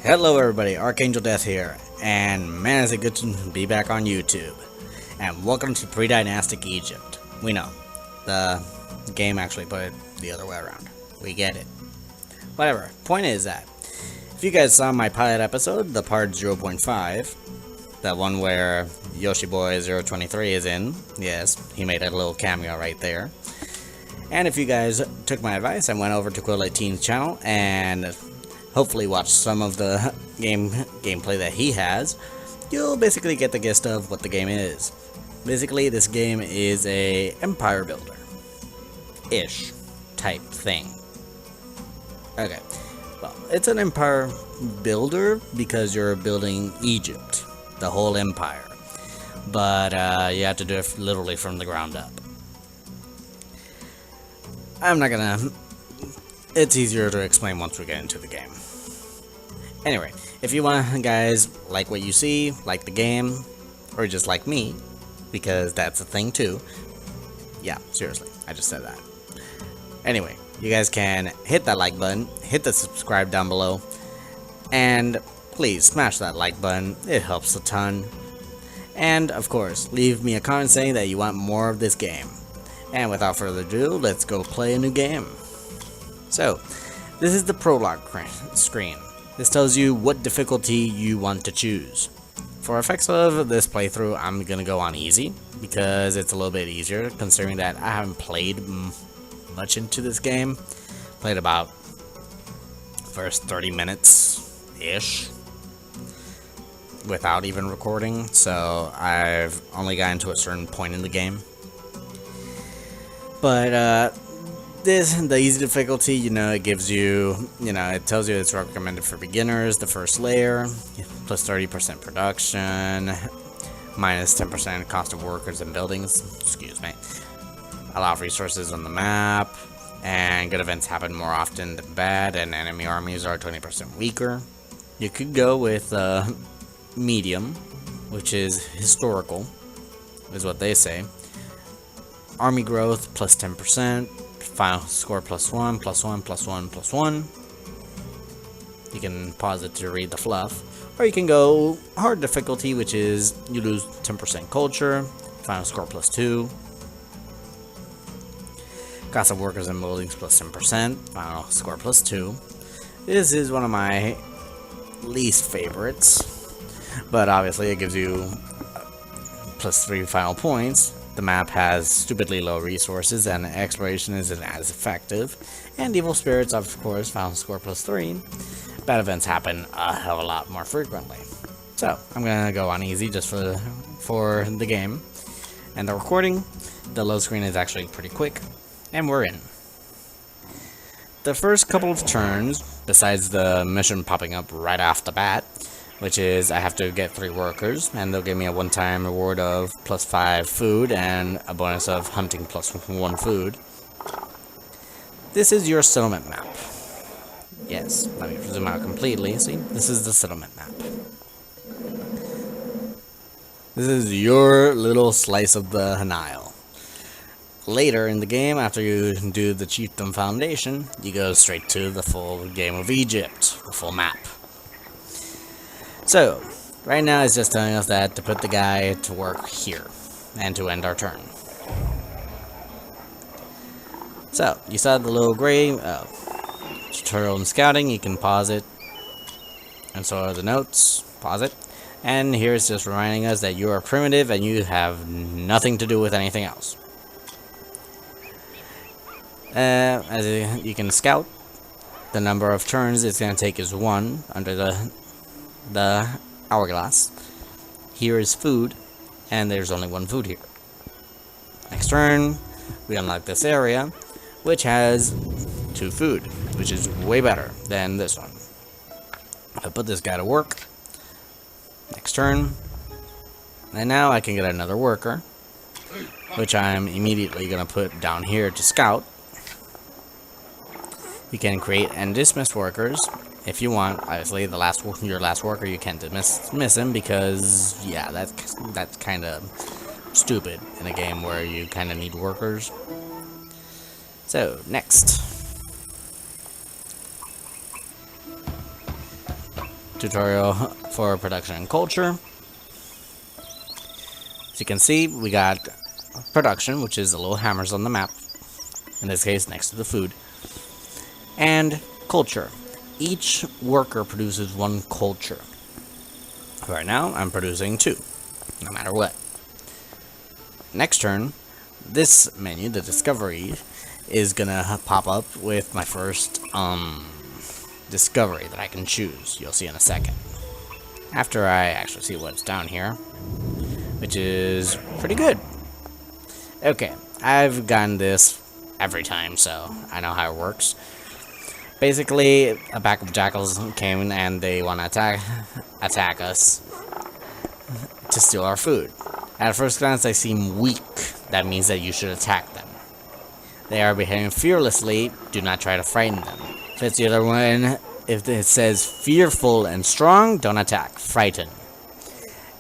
Hello everybody, ArkAngel Death here, and man is it good to be back on YouTube. And welcome to Predynastic Egypt. We know, the game actually put it the other way around. We get it. Whatever, point is that, if you guys saw my pilot episode, the part 0.5, that one where Yoshi Boy 023 is in, yes, he made a little cameo right there. And if you guys took my advice and went over to culminating's channel and hopefully watch some of the gameplay that he has, you'll basically get the gist of what the game is. Basically, this game is a empire builder ish type thing. Okay, well, it's an empire builder because you're building Egypt, the whole empire, but you have to do it literally from the ground up. It's easier to explain once we get into the game. Anyway, if you want, guys, like what you see, like the game, or just like me, because that's a thing too. Yeah, seriously, I just said that. Anyway, you guys can hit that like button, hit the subscribe down below, and please smash that like button, it helps a ton. And, of course, leave me a comment saying that you want more of this game. And without further ado, let's go play a new game. So, this is the prologue screen. This tells you what difficulty you want to choose. For effects of this playthrough, I'm gonna go on easy, because it's a little bit easier, considering that I haven't played much into this game. Played about first 30 minutes-ish, without even recording, so I've only gotten to a certain point in the game. But, the easy difficulty, it gives you, it tells you it's recommended for beginners, the first layer, plus 30% production, minus 10% cost of workers and buildings, excuse me, a lot of resources on the map, and good events happen more often than bad, and enemy armies are 20% weaker. You could go with medium, which is historical, is what they say. Army growth plus 10%. Final score plus 1, plus 1, plus 1, plus 1. You can pause it to read the fluff. Or you can go hard difficulty, which is you lose 10% culture. Final score plus 2. Cost of workers and buildings plus 10%. Final score plus 2. This is one of my least favorites. But obviously it gives you plus 3 final points. The map has stupidly low resources, and exploration isn't as effective. And evil spirits, of course, final score plus 3. Bad events happen a hell of a lot more frequently. So, I'm gonna go on easy just for the game. And the recording, the load screen is actually pretty quick, and we're in. The first couple of turns, besides the mission popping up right off the bat, which is I have to get 3 workers, and they'll give me a one-time reward of plus 5 food, and a bonus of hunting plus 1 food. This is your settlement map. Yes, let me zoom out completely. See, this is the settlement map. This is your little slice of the Nile. Later in the game, after you do the Chieftain Foundation, you go straight to the full game of Egypt, the full map. So, right now it's just telling us that to put the guy to work here, and to end our turn. So, you saw the little gray tutorial in scouting, you can pause it, and so are the notes, pause it, and here's just reminding us that you are primitive and you have nothing to do with anything else. As you can scout, the number of turns it's going to take is 1 under the hourglass. Here is food, and there's only 1 food here. Next turn, we unlock this area, which has 2 food, which is way better than this one. I put this guy to work. Next turn, and now I can get another worker, which I'm immediately going to put down here to scout. You can create and dismiss workers if you want. Obviously, your last worker, you can't dismiss him because, yeah, that's kind of stupid in a game where you kind of need workers. So, next. tutorial for production and culture. As you can see, we got production, which is the little hammers on the map, in this case next to the food, and culture. Each worker produces one culture. Right now, I'm producing 2, no matter what. Next turn, this menu, the discovery, is gonna pop up with my first discovery that I can choose. You'll see in a second. After I actually see what's down here, which is pretty good. Okay, I've gotten this every time, so I know how it works. Basically, a pack of jackals came and they want to attack us to steal our food. At first glance, they seem weak. That means that you should attack them. They are behaving fearlessly. Do not try to frighten them. If it's the other one, if it says fearful and strong, don't attack. Frighten.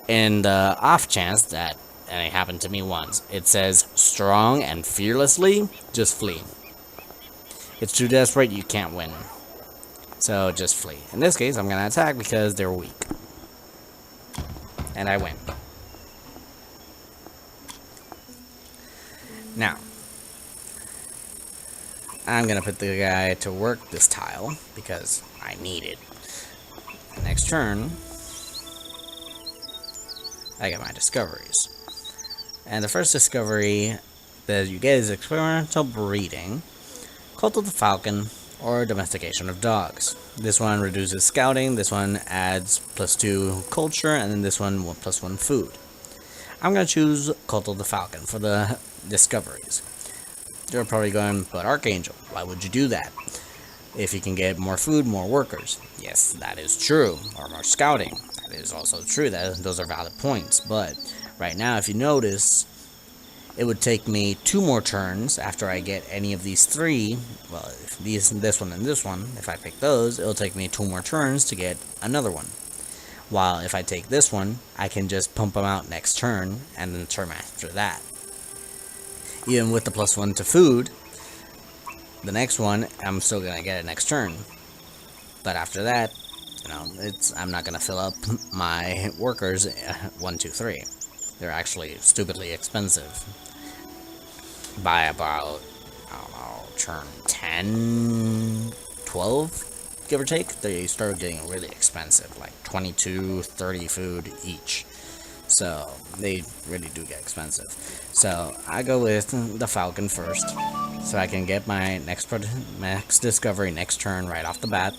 In the off chance that, and it happened to me once, it says strong and fearlessly, just flee. It's too desperate, you can't win. So just flee. In this case, I'm gonna attack because they're weak. And I win. Now, I'm gonna put the guy to work this tile because I need it. Next turn, I get my discoveries. And the first discovery that you get is experimental breeding, cult of the falcon, or domestication of dogs. This one reduces scouting, this one adds +2 culture, and then this one +1 food. I'm gonna choose cult of the falcon for the discoveries. You're probably going, but ArkAngel, why would you do that? If you can get more food, more workers. Yes, that is true. Or more scouting. That is also true. Those are valid points. But right now, if you notice, it would take me 2 more turns after I get any of these 3. Well, if this one and this one, if I pick those, it'll take me 2 more turns to get another one. While if I take this one, I can just pump them out next turn, and then the turn after that. Even with the +1 to food, the next one, I'm still gonna get it next turn. But after that, you know, I'm not gonna fill up my workers 1, 2, 3. They're actually stupidly expensive. By about, I don't know, turn 10, 12, give or take, they start getting really expensive, like 22, 30 food each. So they really do get expensive. So I go with the falcon first, so I can get my next discovery next turn right off the bat.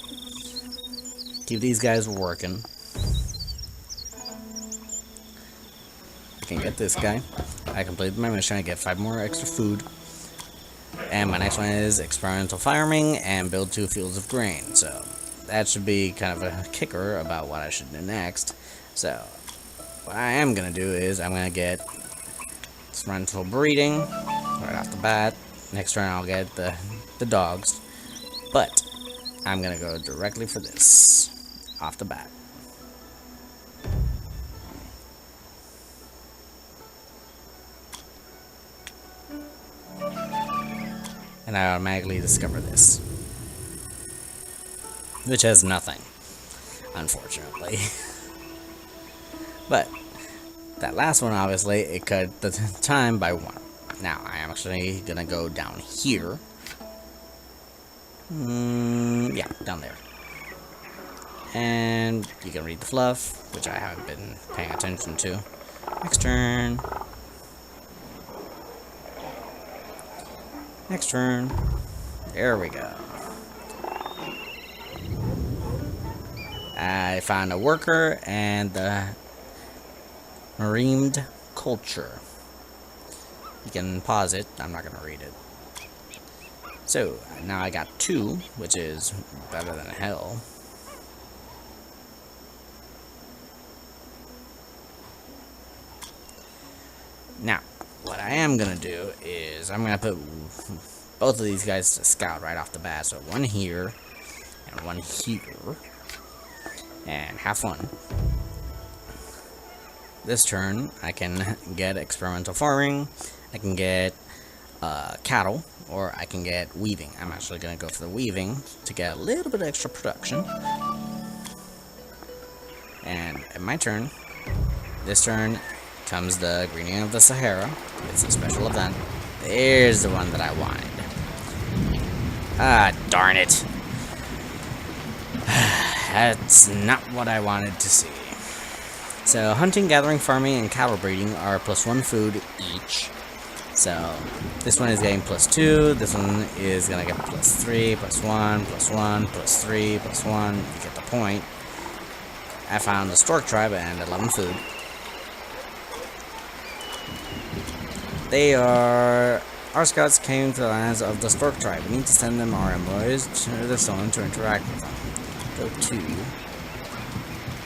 Keep these guys working. I can get this guy. I completed my mission. I get 5 more extra food. And my next one is experimental farming and build 2 fields of grain. So that should be kind of a kicker about what I should do next. So what I am going to do is I'm going to get experimental breeding right off the bat. Next turn I'll get the dogs. But I'm going to go directly for this off the bat. And I automatically discover this, which has nothing, unfortunately. But that last one, obviously, it cut the time by 1. Now I am actually gonna go down here. Yeah, down there. And you can read the fluff, which I haven't been paying attention to. Next turn. Next turn. There we go. I found a worker and the marined culture. You can pause it. I'm not going to read it. So, now I got 2, which is better than hell. Now, what I am going to do is I'm going to put both of these guys to scout right off the bat. So, 1 here and 1 here. And have fun. This turn, I can get experimental farming, I can get cattle, or I can get weaving. I'm actually going to go for the weaving to get a little bit extra production. And in my turn, this turn comes the greening of the Sahara. It's a special event. There's the one that I wanted. Ah, darn it. That's not what I wanted to see. So, hunting, gathering, farming, and cattle breeding are +1 food each. So, this one is getting +2, this one is gonna get +3, +1, +1, +3, +1. You get the point. I found the Stork tribe and 11 food. Our scouts came to the lands of the Stork tribe. We need to send them our envoys to the zone to interact with them. Go to.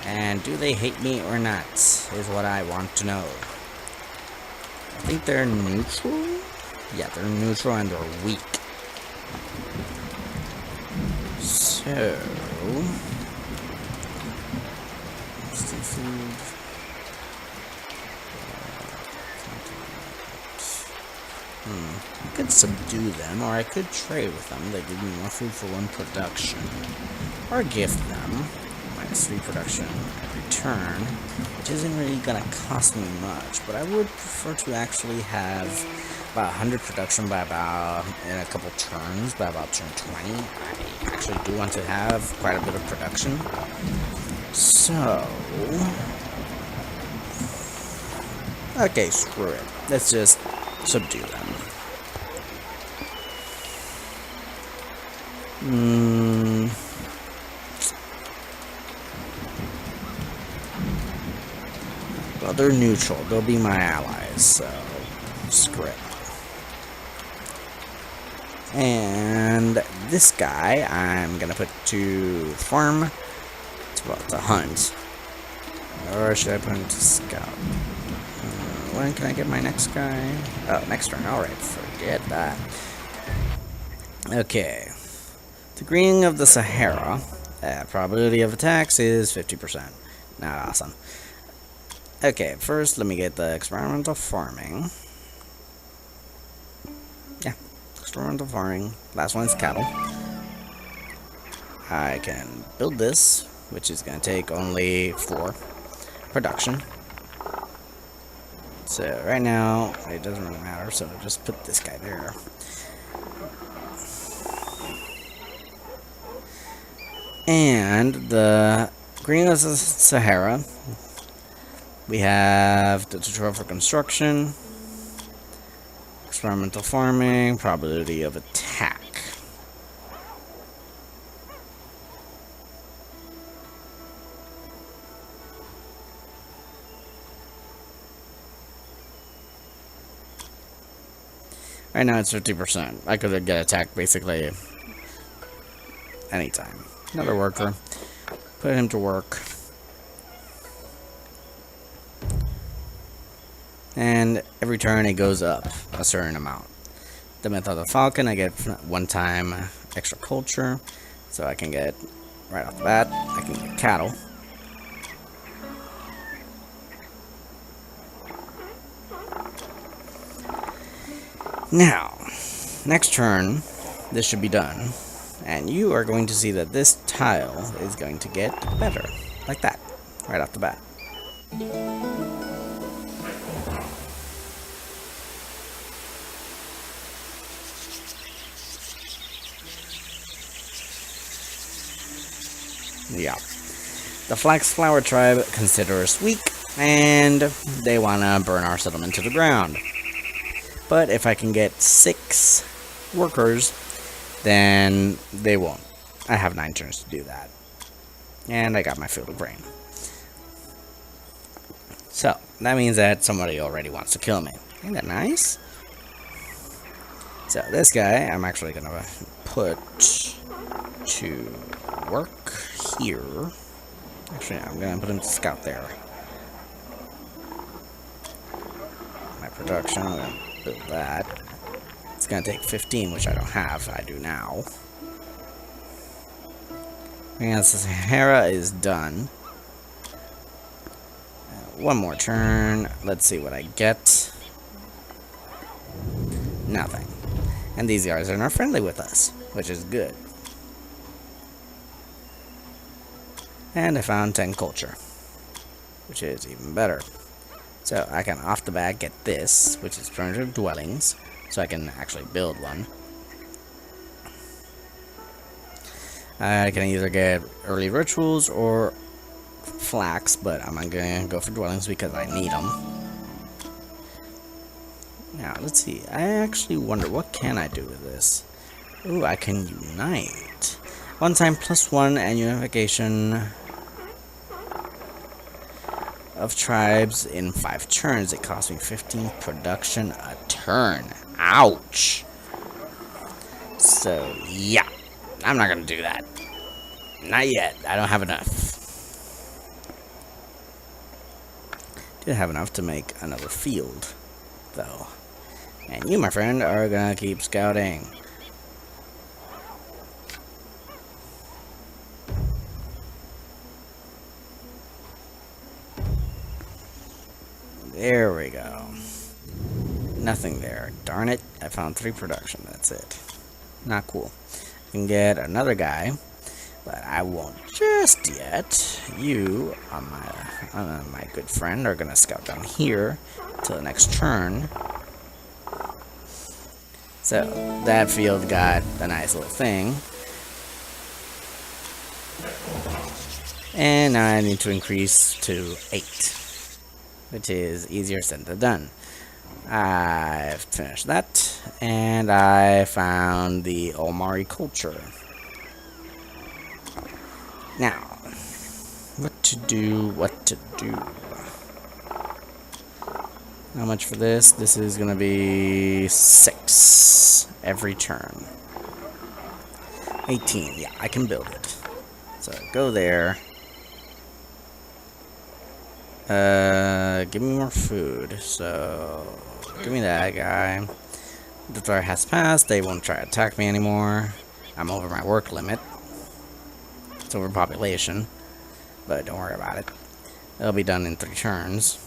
And do they hate me or not? Is what I want to know. I think they're neutral? Yeah, they're neutral and they're weak. So. Food. I could subdue them, or I could trade with them. They give me more food for 1 production. Or gift them -3 production every turn, which isn't really gonna cost me much, but I would prefer to actually have about 100 production by about, in a couple turns, by about turn 20. I actually do want to have quite a bit of production. So, okay, screw it. Let's just subdue them. Well, they're neutral. They'll be my allies, so screw it. And this guy, I'm gonna put to farm. Well, to hunt. Or should I put him to scout? When can I get my next guy? Oh, next turn. Alright, forget that. Okay. The greening of the Sahara. Probability of attacks is 50%. Not awesome. Okay, first let me get the experimental farming. Yeah, experimental farming. Last one is cattle. I can build this, which is going to take only 4 production. So right now, it doesn't really matter, so just put this guy there. And the green of the Sahara, we have the tutorial for construction, experimental farming, probability of attack. Right now it's 50%. I could get attacked basically anytime. Another worker. Put him to work. And every turn it goes up a certain amount. The myth of the falcon, I get 1 time extra culture. So I can get, right off the bat, I can get cattle. Now, next turn, this should be done, and you are going to see that this tile is going to get better, like that, right off the bat. Yeah. The Flax Flower tribe consider us weak, and they want to burn our settlement to the ground. But if I can get 6 workers, then they won't. I have 9 turns to do that. And I got my field of grain. So, that means that somebody already wants to kill me. Ain't that nice? So, this guy, I'm actually going to put to work here. Actually, I'm going to put him to scout there. My production, I'm going to build that. It's gonna take 15, which I don't have. I do now. And the Sahara is done. One more turn. Let's see what I get. Nothing. And these guys are not friendly with us, which is good. And I found 10 culture. which is even better. So I can off the bat get this, which is 200 dwellings, so I can actually build one. I can either get early rituals or flax, but I'm not gonna go for dwellings because I need them. Now, let's see. I actually wonder, what can I do with this? Ooh, I can unite. One time +1 and unification of tribes in 5 turns. It costs me 15 production a turn. Ouch! So, yeah. I'm not gonna do that. Not yet. I don't have enough. Did have enough to make another field, though. And you, my friend, are gonna keep scouting. There we go. Nothing there. Darn it. I found 3 production. That's it. Not cool. I can get another guy, but I won't just yet. You, my good friend, are gonna scout down here till the next turn. So that field got a nice little thing. And now I need to increase to 8, which is easier said than done. I've finished that, and I found the Omari culture. Now, what to do. How much for this? This is gonna be 6 every turn. 18, yeah, I can build it. So go there. Give me more food. So give me that guy. The threat has passed. They won't try to attack me anymore. I'm over my work limit. It's overpopulation, but don't worry about it. It'll be done in 3 turns.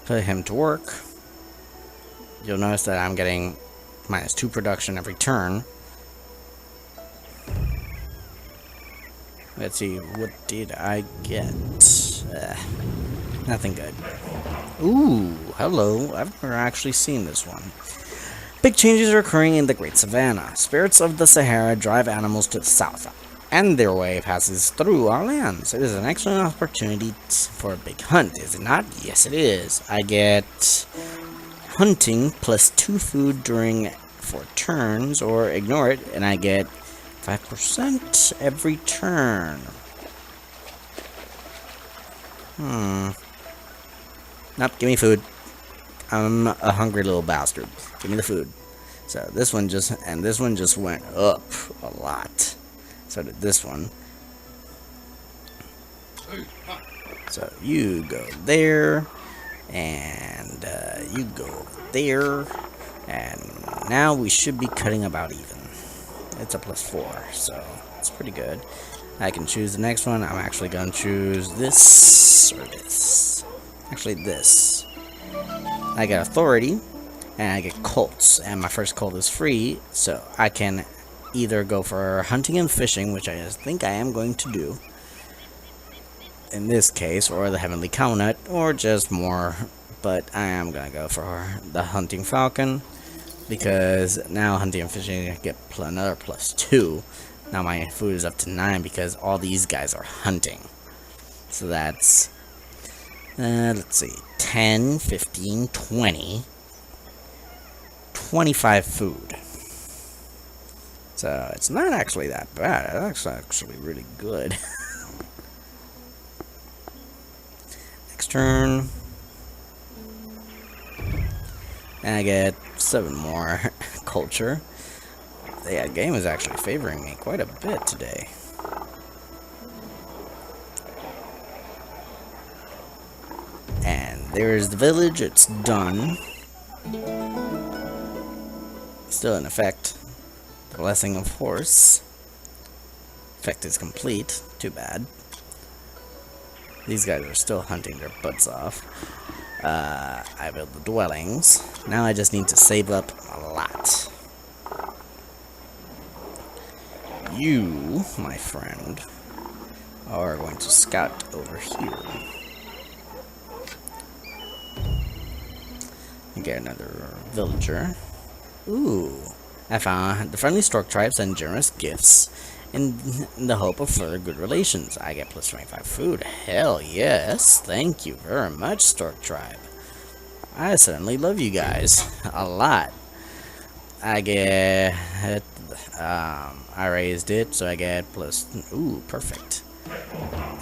Put him to work. You'll notice that I'm getting -2 production every turn. Let's see, what did I get? Nothing good. Ooh, hello. I've never actually seen this one. Big changes are occurring in the Great Savannah. Spirits of the Sahara drive animals to the south, and their way passes through our lands. It is an excellent opportunity for a big hunt, is it not? Yes, it is. I get hunting +2 food during 4 turns, or ignore it, and I get 5% every turn. Nope, give me food. I'm a hungry little bastard. Give me the food. So this one just went up a lot. So did this one. So you go there, and you go there, and now we should be cutting about even. It's a +4, so it's pretty good. I can choose the next one. I'm actually going to choose this or this. Actually, this. I get authority, and I get cults, and my first cult is free, so I can either go for hunting and fishing, which I just think I am going to do in this case, or the Heavenly Cownut, or just more, but I am going to go for the hunting falcon, because now hunting and fishing I get another +2. Now my food is up to 9 because all these guys are hunting. So that's, let's see, 10, 15, 20, 25 food. So it's not actually that bad. That's actually really good. Next turn. And I get 7 more culture. The game is actually favoring me quite a bit today. And there's the village. It's done. Still in effect. The blessing of horse. Effect is complete. Too bad. These guys are still hunting their butts off. I built the dwellings. Now I just need to save up a lot. You, my friend, are going to scout over here. Get another villager. Ooh. I found the friendly stork tribe send generous gifts in the hope of further good relations. I get plus 25 food. Hell yes. Thank you very much, stork tribe. I certainly love you guys a lot. I get I raised it, so I get plus. Ooh, perfect.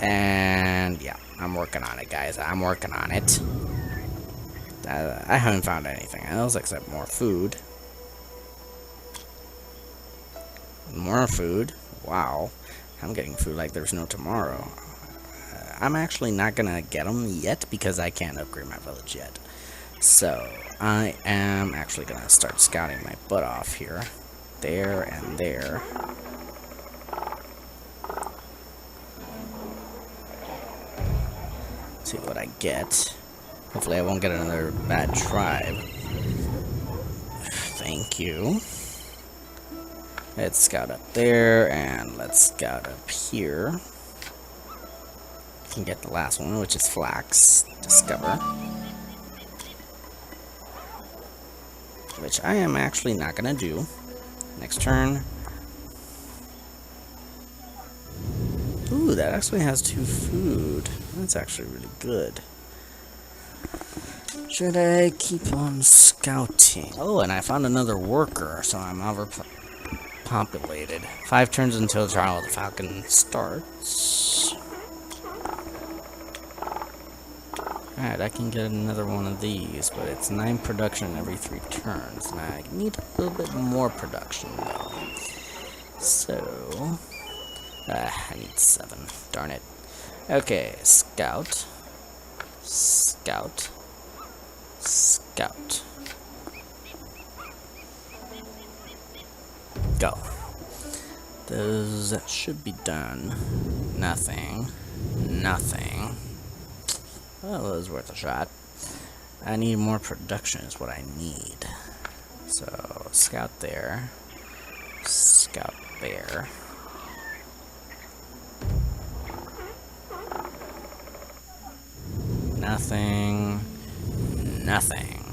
And yeah, I'm working on it, guys. I'm working on it. I haven't found anything else except more food. More food. Wow, I'm getting food like there's no tomorrow. I'm actually not gonna get them yet because I can't upgrade my village yet. So I am actually gonna start scouting my butt off here, there and there. See what I get. Hopefully I won't get another bad tribe. Thank you. Let's scout up there, and let's scout up here. Can get the last one, which is flax. Discover. Which I am actually not gonna do. Next turn. Ooh, that actually has 2 food. That's actually really good. Should I keep on scouting? Oh, and I found another worker, so I'm overpopulated. 5 turns until the trial of the falcon starts. Alright, I can get another one of these, but it's 9 production every 3 turns. And I need a little bit more production, though. So... I need 7. Darn it. Okay, scout. Scout. Scout. Go. Those should be done. Nothing. Nothing. Well, it was worth a shot. I need more production is what I need. So, scout there. Scout there. Nothing. Nothing.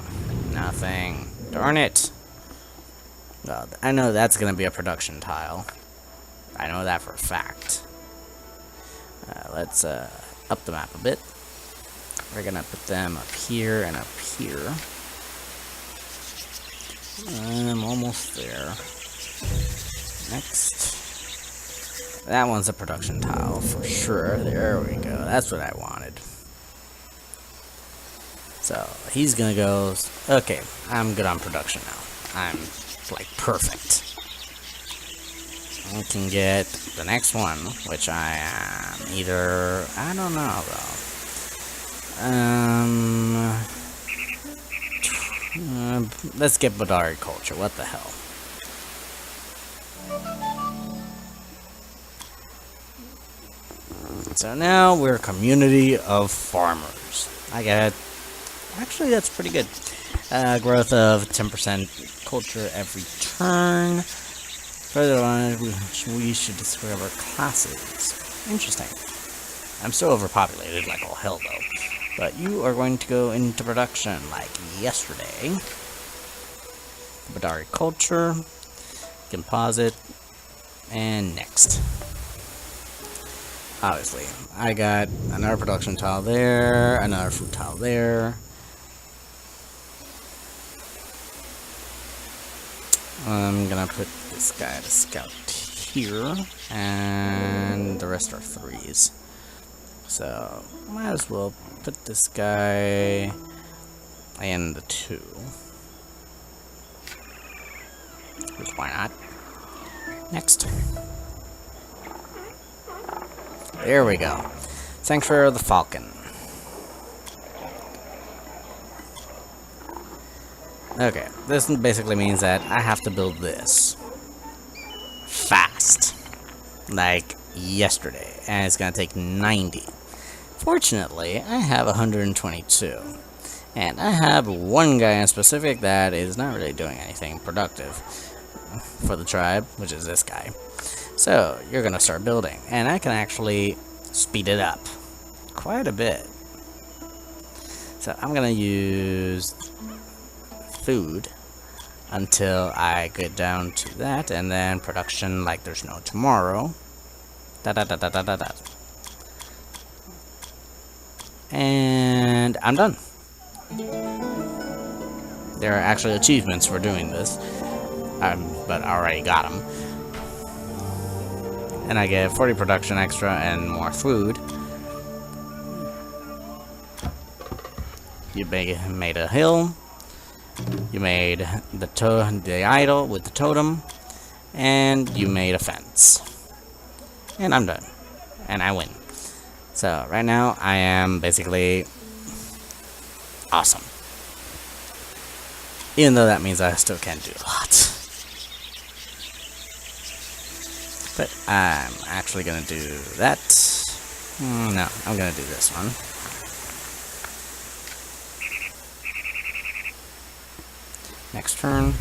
Nothing. Darn it! Well, I know that's gonna be a production tile. I know that for a fact. Let's up the map a bit. We're gonna put them up here and up here. I'm almost there. Next. That one's a production tile for sure. There we go. That's what I wanted. So, he's gonna go... Okay, I'm good on production now. I'm, like, perfect. I can get the next one, which I am either... I don't know, though. Let's get Badari culture. What the hell? So now we're a community of farmers. I get... Actually, that's pretty good. Growth of 10% culture every turn. Further on, we should discover classes. Interesting. I'm so overpopulated, like all hell, though. But you are going to go into production like yesterday. Badari culture. Composite. And next. Obviously, I got another production tile there, another food tile there. I'm gonna put this guy to scout here, and the rest are 3s. So, might as well put this guy in the 2. Which, why not? Next. There we go. Sanctuary of the Falcon. Okay, this basically means that I have to build this fast, like yesterday, and it's gonna take 90. Fortunately, I have 122, and I have one guy in specific that is not really doing anything productive for the tribe, which is this guy. So, you're gonna start building, and I can actually speed it up quite a bit. So, I'm gonna use food until I get down to that, and then production like there's no tomorrow. And I'm done. There are actually achievements for doing this, but I already got them. And I get 40 production extra and more food. You made a hill. You made the idol with the totem, and you made a fence. And I'm done. And I win. So right now I am basically awesome. Even though that means I still can't do a lot. But I'm actually gonna do that. No, I'm gonna do this one. Next turn.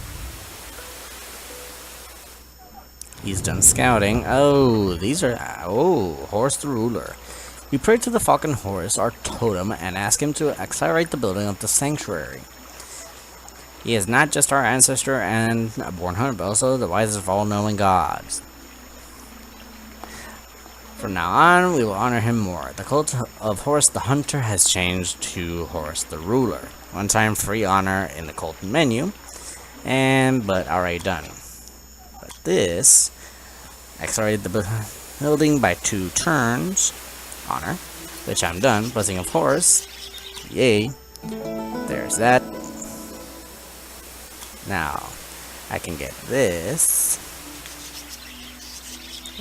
He's done scouting. Oh, these are... Oh, Horus the Ruler. We pray to the falcon Horus, our totem, and ask him to accelerate the building of the sanctuary. He is not just our ancestor and a born hunter, but also the wisest of all knowing gods. From now on, we will honor him more. The cult of Horus the Hunter has changed to Horus the Ruler. One-time free honor in the cult menu, but already done. But this accelerated the building by 2 turns. Honor, which I'm done. Blessing of Horus. Yay. There's that. Now, I can get this.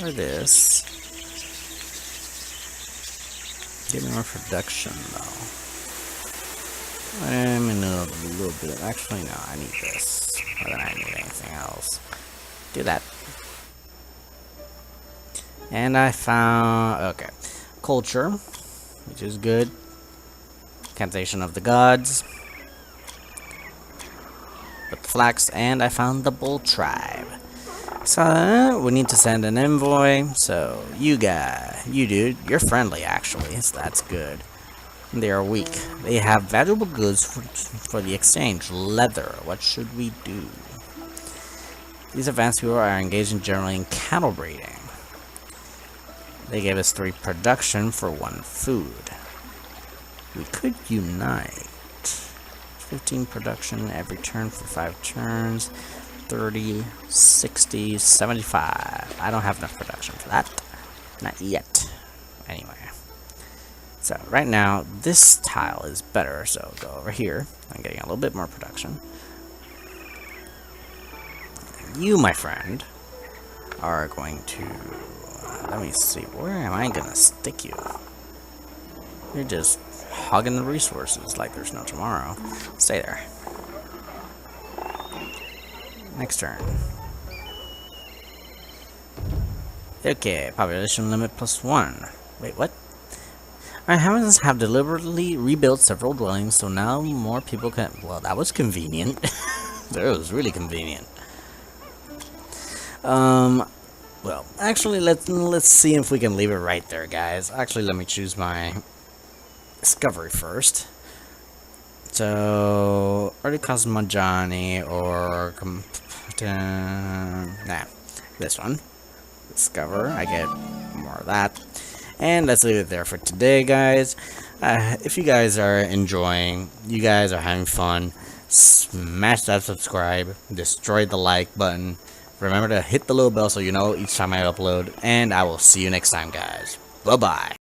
Or this. Give me more production, though. I'm in a little bit. Actually, no, I need this. More than I need anything else. Do that. And I found... Okay. Culture, which is good. Incantation of the gods. With flax, and I found the bull tribe. So we need to send an envoy. So you dude, you're friendly actually, so that's good. They are weak. They have valuable goods for the exchange. Leather. What should we do? These advanced people are engaged generally in cattle breeding. They gave us 3 production for 1 food. We could unite. 15 production every turn for 5 turns. 30, 60, 75. I don't have enough production for that. Not yet. Anyway. So, right now, this tile is better, so go over here. I'm getting a little bit more production. You, my friend, are going to... let me see, where am I gonna stick you? You're just hogging the resources like there's no tomorrow. Stay there. Next turn. Okay, population limit +1. Wait, what? Our inhabitants have deliberately rebuilt several dwellings, so now more people can... Well, that was convenient. That was really convenient. Well, actually, let's see if we can leave it right there, guys. Actually, let me choose my discovery first. So, already Cosmogony or nah, this one. Discover. I get more of that. And let's leave it there for today, guys. If you guys are enjoying, you guys are having fun, smash that subscribe, destroy the like button. Remember to hit the little bell so you know each time I upload. And I will see you next time, guys. Bye-bye.